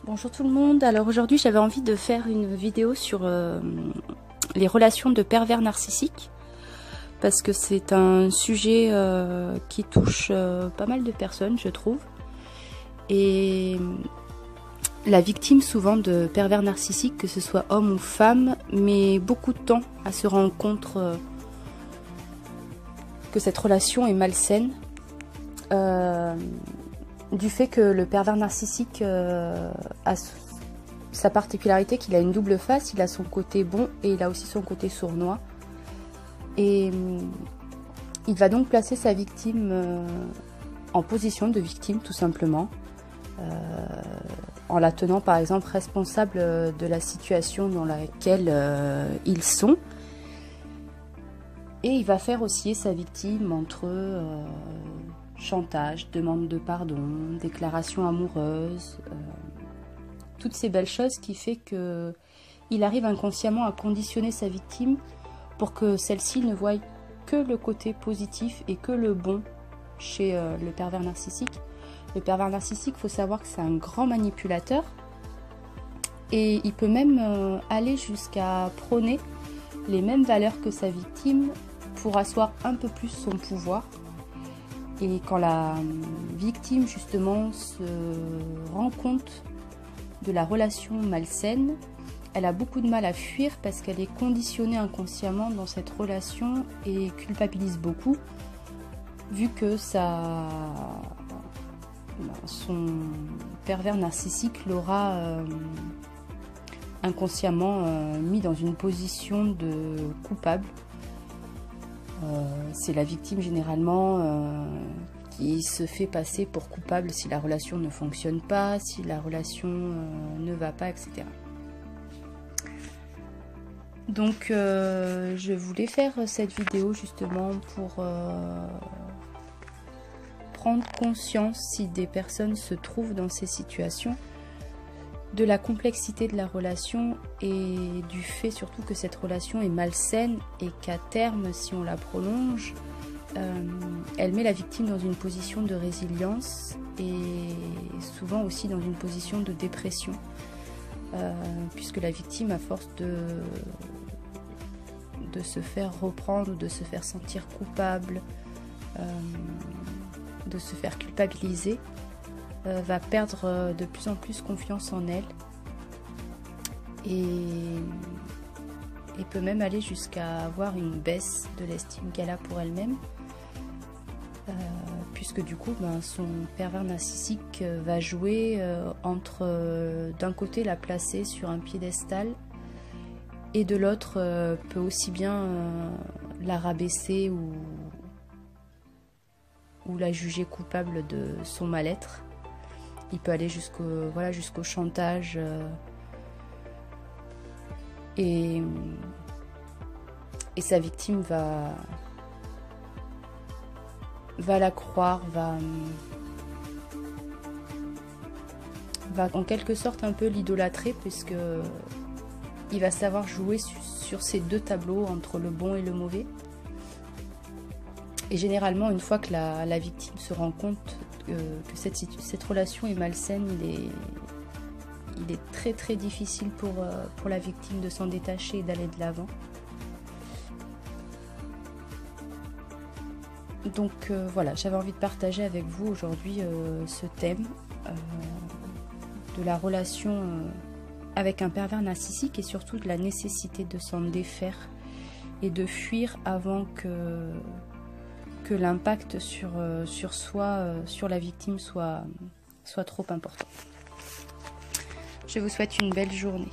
Bonjour tout le monde, alors aujourd'hui j'avais envie de faire une vidéo sur les relations de pervers narcissiques parce que c'est un sujet qui touche pas mal de personnes je trouve, et la victime souvent de pervers narcissiques, que ce soit homme ou femme, met beaucoup de temps à se rendre compte que cette relation est malsaine, du fait que le pervers narcissique a sa particularité qu'il a une double face. Il a son côté bon et il a aussi son côté sournois. Et il va donc placer sa victime en position de victime tout simplement, en la tenant par exemple responsable de la situation dans laquelle ils sont. Et il va faire osciller sa victime entre chantage, demande de pardon, déclaration amoureuse, toutes ces belles choses qui fait que il arrive inconsciemment à conditionner sa victime pour que celle-ci ne voie que le côté positif et que le bon chez le pervers narcissique. Le pervers narcissique, il faut savoir que c'est un grand manipulateur et il peut même aller jusqu'à prôner les mêmes valeurs que sa victime pour asseoir un peu plus son pouvoir. Et quand la victime justement se rend compte de la relation malsaine, elle a beaucoup de mal à fuir parce qu'elle est conditionnée inconsciemment dans cette relation et culpabilise beaucoup, vu que son pervers narcissique l'aura inconsciemment mis dans une position de coupable. C'est la victime généralement qui se fait passer pour coupable si la relation ne fonctionne pas, si la relation ne va pas, etc. Donc je voulais faire cette vidéo justement pour prendre conscience, si des personnes se trouvent dans ces situations, de la complexité de la relation et du fait surtout que cette relation est malsaine et qu'à terme, si on la prolonge, elle met la victime dans une position de résilience et souvent aussi dans une position de dépression, puisque la victime, à force de se faire reprendre, de se faire sentir coupable, de se faire culpabiliser, va perdre de plus en plus confiance en elle et peut même aller jusqu'à avoir une baisse de l'estime qu'elle a pour elle-même, puisque du coup son pervers narcissique va jouer entre d'un côté la placer sur un piédestal et de l'autre peut aussi bien la rabaisser ou la juger coupable de son mal-être. Il peut aller jusqu'au chantage et sa victime va la croire, va en quelque sorte un peu l'idolâtrer, puisque il va savoir jouer sur ces deux tableaux entre le bon et le mauvais. Et généralement, une fois que la victime se rend compte que cette relation est malsaine, il est très très difficile pour la victime de s'en détacher et d'aller de l'avant. Donc voilà, j'avais envie de partager avec vous aujourd'hui ce thème de la relation avec un pervers narcissique et surtout de la nécessité de s'en défaire et de fuir avant que l'impact sur soi, sur la victime soit trop important. Je vous souhaite une belle journée.